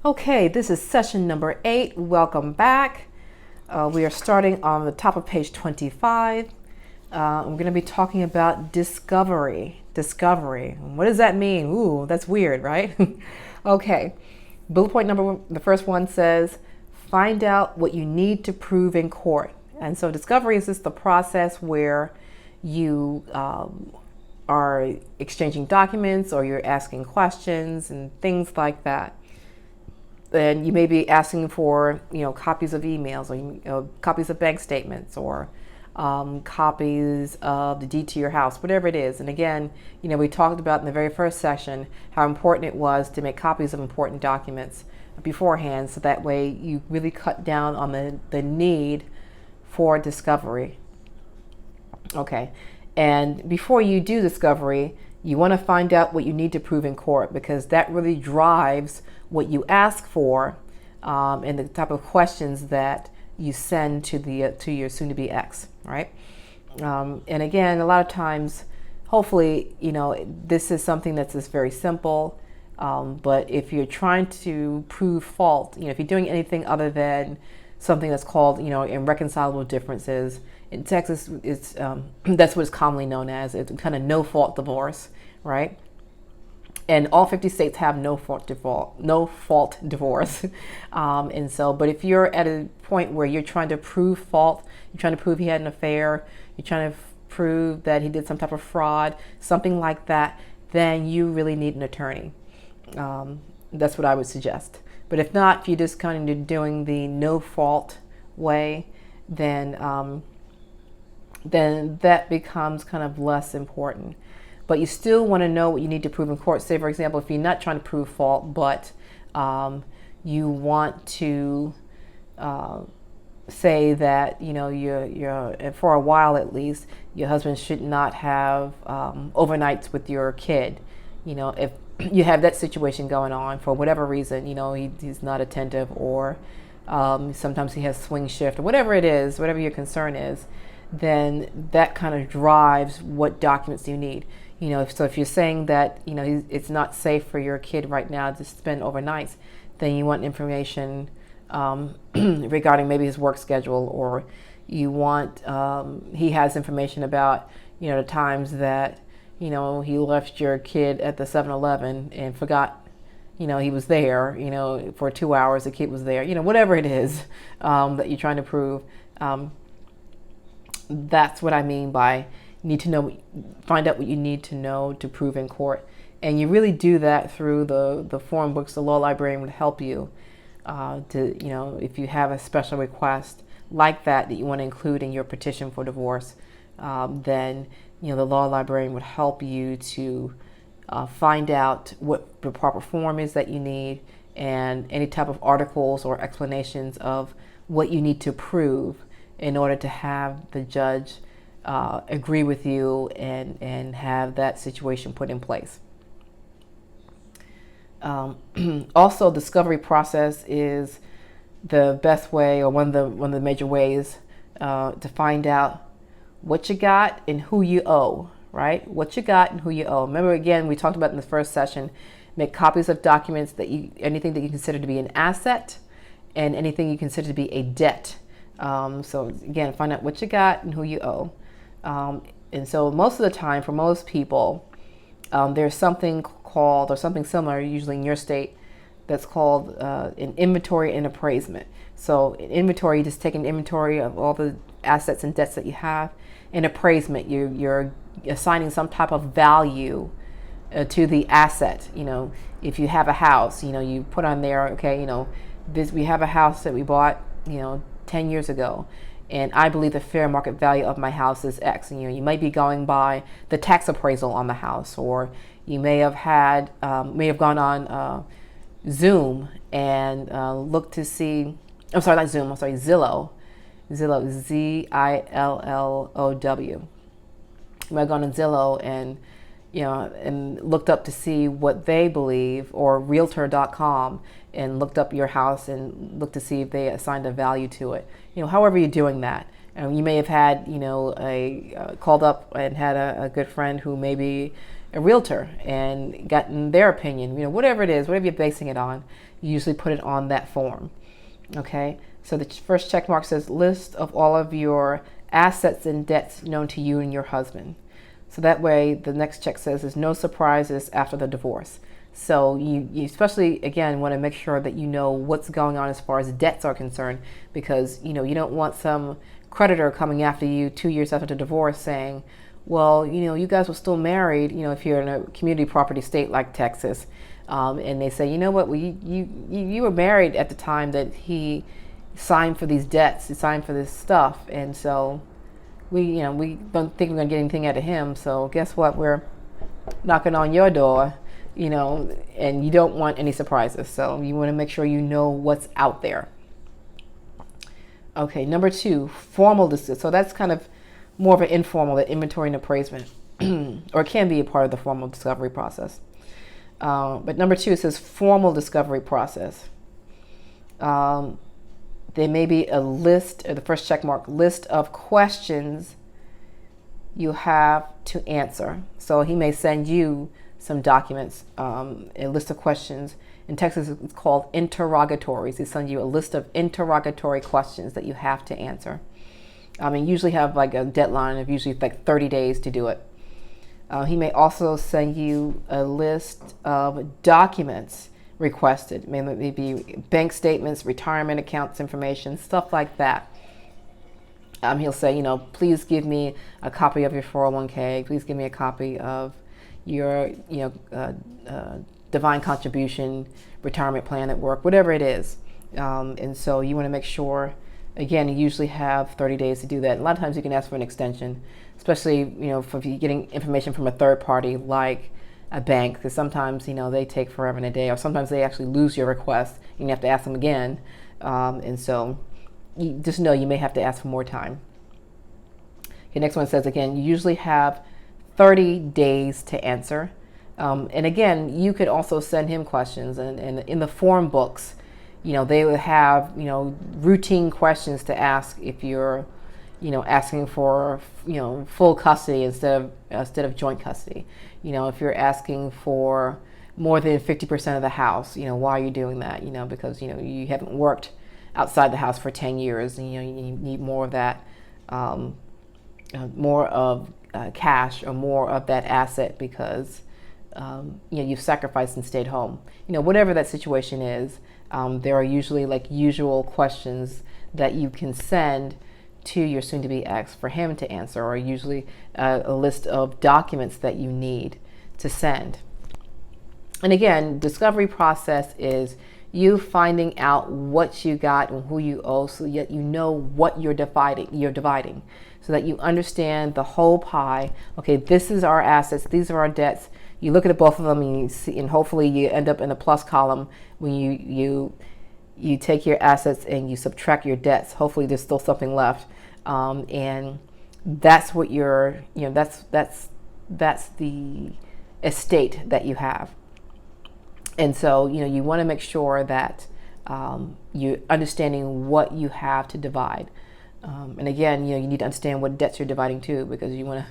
Okay, this is session number 8. Welcome back. We are starting on the top of page 25. I'm going to be talking about discovery. Discovery. What does that mean? Ooh, that's weird, right? Okay. Bullet point number 1, the first one says, find out what you need to prove in court. And so discovery is just the process where you are exchanging documents or you're asking questions and things like that. And you may be asking for, copies of emails or copies of bank statements or copies of the deed to your house, whatever it is. And again, we talked about in the very first session how important it was to make copies of important documents beforehand, so that way you really cut down on the need for discovery. Okay, and before you do discovery, you want to find out what you need to prove in court, because that really drives what you ask for and the type of questions that you send to your soon-to-be ex, right? And again, a lot of times, hopefully, this is something that's just very simple. But if you're trying to prove fault, if you're doing anything other than something that's called, irreconcilable differences, in Texas, it's that's what it's commonly known as. It's kind of no-fault divorce, right? And all 50 states have no-fault divorce. And so, but if you're at a point where you're trying to prove fault, you're trying to prove he had an affair, you're trying to prove that he did some type of fraud, something like that, then you really need an attorney. That's what I would suggest. But if not, if you're just kind of doing the no-fault way, then that becomes kind of less important. But you still want to know what you need to prove in court. Say, for example, if you're not trying to prove fault, but you want to say that you're for a while at least, your husband should not have overnights with your kid. If you have that situation going on for whatever reason, he's not attentive, or sometimes he has swing shift, or whatever it is, whatever your concern is, then that kind of drives what documents you need. So if you're saying that, it's not safe for your kid right now to spend overnights, then you want information regarding maybe his work schedule, or you want, he has information about, the times that, he left your kid at the 7-Eleven and forgot, he was there, for 2 hours, the kid was there, whatever it is that you're trying to prove. That's what I mean by need to know, find out what you need to know to prove in court. And you really do that through the form books. The law librarian would help you to, if you have a special request like that you want to include in your petition for divorce, then, the law librarian would help you to find out what the proper form is that you need, and any type of articles or explanations of what you need to prove in order to have the judge agree with you and have that situation put in place. Also, discovery process is the best way, or one of the major ways to find out what you got and who you owe, right? What you got and who you owe. Remember, again, we talked about in the first session, make copies of documents anything that you consider to be an asset and anything you consider to be a debt. So again, find out what you got and who you owe. And so most of the time, for most people, there's something called, or something similar, usually in your state, that's called an inventory and appraisement. So in inventory, you just take an inventory of all the assets and debts that you have. In appraisement, you're assigning some type of value to the asset. If you have a house, you put on there, okay, we have a house that we bought, 10 years ago, and I believe the fair market value of my house is X. And you might be going by the tax appraisal on the house, or you may have gone on Zoom and looked to see. Zillow. Zillow, Zillow. You might have gone on Zillow and and looked up to see what they believe, or Realtor.com, and looked up your house and looked to see if they assigned a value to it. However you're doing that. You may have had, called up and had a good friend who may be a realtor and gotten their opinion, whatever it is, whatever you're basing it on, you usually put it on that form. Okay, so the first check mark says list of all of your assets and debts known to you and your husband. So that way the next check says there's no surprises after the divorce. So you especially, again, want to make sure that you know what's going on as far as debts are concerned, because you don't want some creditor coming after you 2 years after the divorce saying, well, you guys were still married, if you're in a community property state like Texas, and they say, you know what, well, you were married at the time that he signed for these debts, he signed for this stuff, and so we don't think we're going to get anything out of him, so guess what, we're knocking on your door, and you don't want any surprises, so you want to make sure you know what's out there. Okay, number 2, formal disclosure. So that's kind of more of an informal, the inventory and appraisement, or it can be a part of the formal discovery process. But number 2, it says formal discovery process. There may be a list, or the first check mark, list of questions you have to answer. So he may send you some documents, a list of questions. In Texas, it's called interrogatories. They send you a list of interrogatory questions that you have to answer. Usually have like a deadline of usually like 30 days to do it. He may also send you a list of documents requested, maybe bank statements, retirement accounts information, stuff like that. He'll say, please give me a copy of your 401k. Please give me a copy of your, defined contribution retirement plan at work, whatever it is. And so you want to make sure, again, you usually have 30 days to do that. A lot of times you can ask for an extension, especially, if you're getting information from a third party like a bank, because sometimes, they take forever and a day, or sometimes they actually lose your request and you have to ask them again. And so you just know you may have to ask for more time. Okay, next one says, again, you usually have 30 days to answer. And again, you could also send him questions, and in the form books, they would have, routine questions to ask if you're, asking for, full custody instead of joint custody. If you're asking for more than 50% of the house, why are you doing that? Because, you haven't worked outside the house for 10 years, and, you need more of that, more of cash or more of that asset because, you've sacrificed and stayed home. Whatever that situation is, there are usually like usual questions that you can send to your soon-to-be ex for him to answer, or usually a list of documents that you need to send. And again, discovery process is you finding out what you got and who you owe, so that you know what you're dividing, so that you understand the whole pie. Okay, this is our assets, these are our debts. You look at both of them and you see, and hopefully you end up in the plus column when you take your assets and you subtract your debts. Hopefully there's still something left, and that's what that's the estate that you have. And so you want to make sure that you're understanding what you have to divide. And again, you need to understand what debts you're dividing to, because you want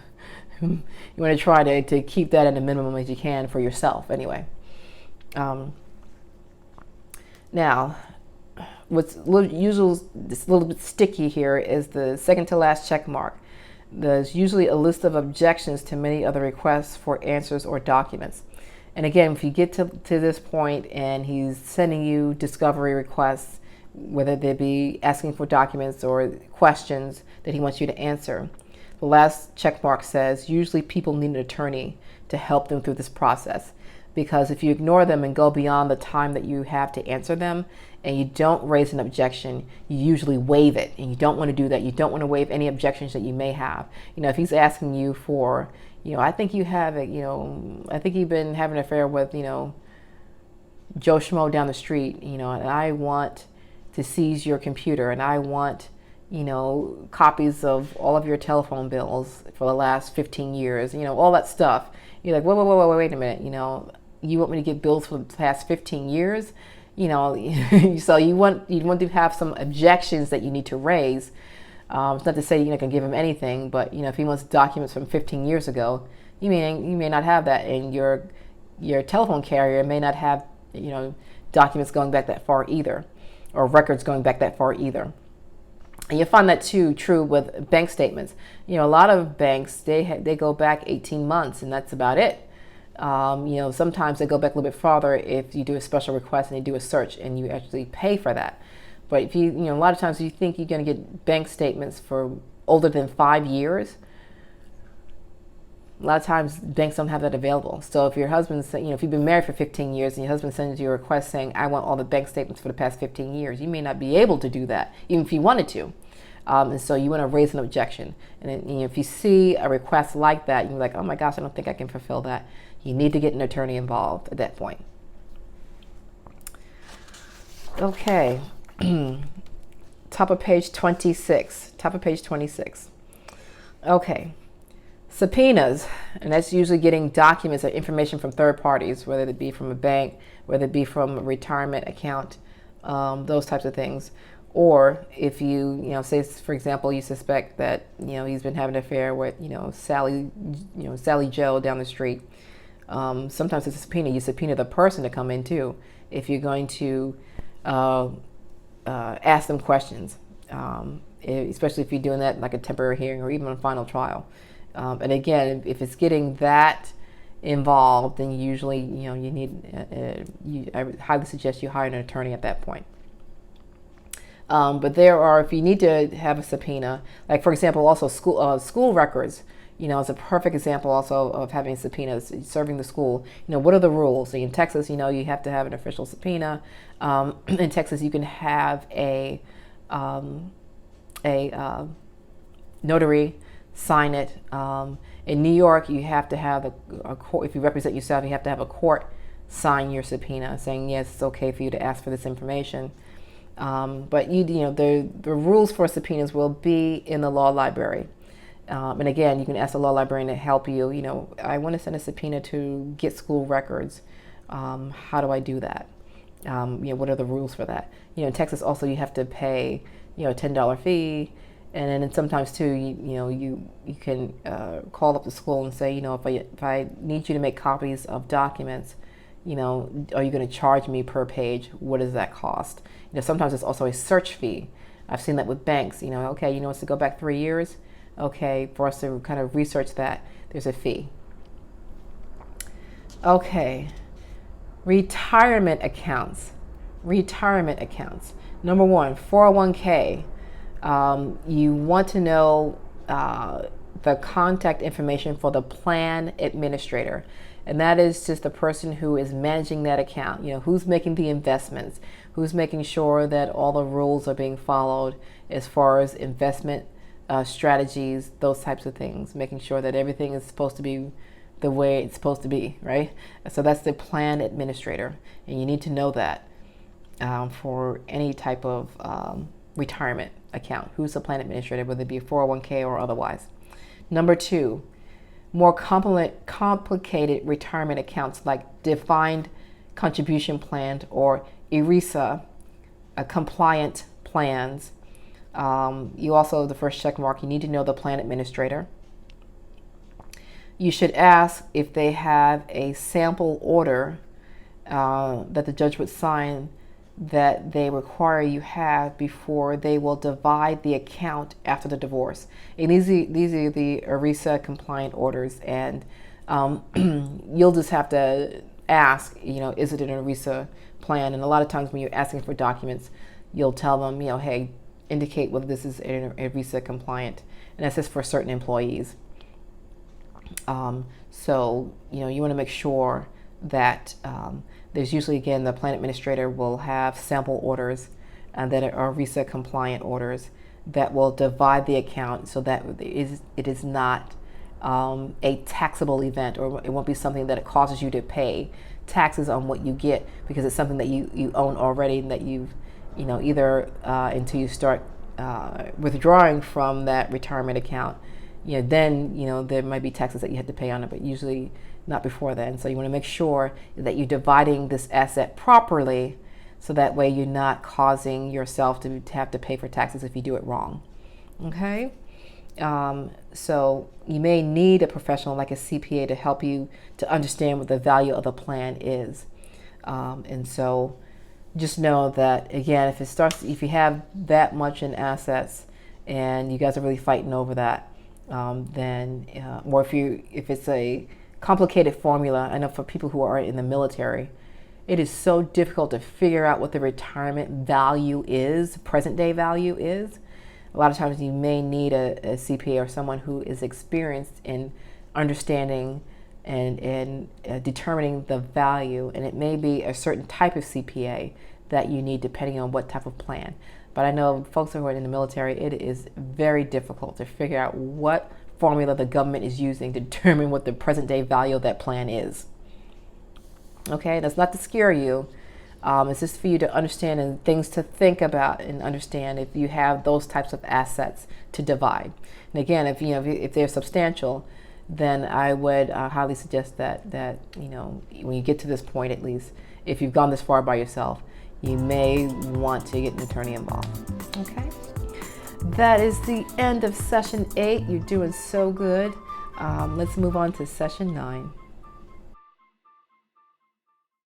to try to keep that at a minimum as you can for yourself anyway. Now, what's this little bit sticky here is the second to last check mark. There's usually a list of objections to many other requests for answers or documents. And again, if you get to this point and he's sending you discovery requests, whether they be asking for documents or questions that he wants you to answer, the last check mark says usually people need an attorney to help them through this process. Because if you ignore them and go beyond the time that you have to answer them, and you don't raise an objection, you usually waive it. And you don't want to do that. You don't want to waive any objections that you may have. If he's asking you for, I think you have it, I think you've been having an affair with, Joe Schmo down the street, and I want to seize your computer, and I want, copies of all of your telephone bills for the last 15 years, all that stuff. You're like, wait a minute, you want me to get bills for the past 15 years? So you want to have some objections that you need to raise. It's not to say you're not going to give him anything, but if he wants documents from 15 years ago, you may not have that, and your telephone carrier may not have documents going back that far either, or records going back that far either. And you'll find that too true with bank statements. A lot of banks, they go back 18 months and that's about it. Sometimes they go back a little bit farther if you do a special request and they do a search and you actually pay for that. But if a lot of times you think you're going to get bank statements for older than 5 years, a lot of times banks don't have that available. So if your husband, if you've been married for 15 years and your husband sends you a request saying, I want all the bank statements for the past 15 years, you may not be able to do that, even if you wanted to. And so you want to raise an objection. And then, if you see a request like that, you're like, oh my gosh, I don't think I can fulfill that. You need to get an attorney involved at that point. Okay. Top of page 26. Top of page 26. Okay. Subpoenas, and that's usually getting documents or information from third parties, whether it be from a bank, whether it be from a retirement account, those types of things. Or if you, say, for example, you suspect that, he's been having an affair with, Sally Joe down the street. Sometimes it's a subpoena. You subpoena the person to come in too, if you're going to ask them questions, especially if you're doing that in like a temporary hearing or even a final trial. And again, if it's getting that involved, then usually, you need, I would highly suggest you hire an attorney at that point. But if you need to have a subpoena, like for example, also school records, is a perfect example also of having subpoenas, serving the school. What are the rules? So in Texas, you have to have an official subpoena. In Texas, you can have a notary sign it. In New York, you have to have a court. If you represent yourself, you have to have a court sign your subpoena, saying yes, it's okay for you to ask for this information. But the rules for subpoenas will be in the law library. And again, you can ask the law librarian to help you. I want to send a subpoena to get school records. How do I do that? What are the rules for that? In Texas, also you have to pay a $10 fee. And then sometimes too, you can call up the school and say, if I need you to make copies of documents, are you going to charge me per page? What does that cost? Sometimes it's also a search fee. I've seen that with banks. Okay, it's to go back 3 years. Okay, for us to kind of research that, there's a fee. Okay, retirement accounts. Retirement accounts. Number one, 401k. You want to know the contact information for the plan administrator. And that is just the person who is managing that account. Who's making the investments, who's making sure that all the rules are being followed as far as investment strategies, those types of things, making sure that everything is supposed to be the way it's supposed to be, right? So that's the plan administrator. And you need to know that for any type of retirement account. Who's the plan administrator, whether it be a 401k or otherwise. Number two, more complicated retirement accounts like defined contribution plan or ERISA compliant plans. You also, the first check mark, you need to know the plan administrator. You should ask if they have a sample order that the judge would sign that they require you have before they will divide the account after the divorce. And these are the ERISA compliant orders, and you'll just have to ask, is it an ERISA plan? And a lot of times when you're asking for documents, you'll tell them, hey, indicate whether this is an ERISA compliant, and that's just for certain employees. So you want to make sure that there's usually, again, the plan administrator will have sample orders that are ERISA compliant orders that will divide the account so that it is not a taxable event, or it won't be something that it causes you to pay taxes on what you get because it's something that you own already and that you've either until you start withdrawing from that retirement account, then there might be taxes that you have to pay on it, but usually not before then. So you want to make sure that you're dividing this asset properly, so that way you're not causing yourself to have to pay for taxes if you do it wrong. Okay? So you may need a professional like a CPA to help you to understand what the value of the plan is. And so just know that, again, if you have that much in assets and you guys are really fighting over that, then, or if it's a complicated formula, I know for people who are in the military, it is so difficult to figure out what the retirement value is, present day value is. A lot of times you may need a CPA or someone who is experienced in understanding and determining the value, and it may be a certain type of CPA that you need depending on what type of plan. But I know folks who are in the military, it is very difficult to figure out what formula the government is using to determine what the present day value of that plan is. Okay, that's not to scare you. It's just for you to understand and things to think about and understand if you have those types of assets to divide. And again, if they're substantial, then I would highly suggest that when you get to this point, at least if you've gone this far by yourself, you may want to get an attorney involved. Okay, that is the end of session 8. You're doing so good. Let's move on to session 9.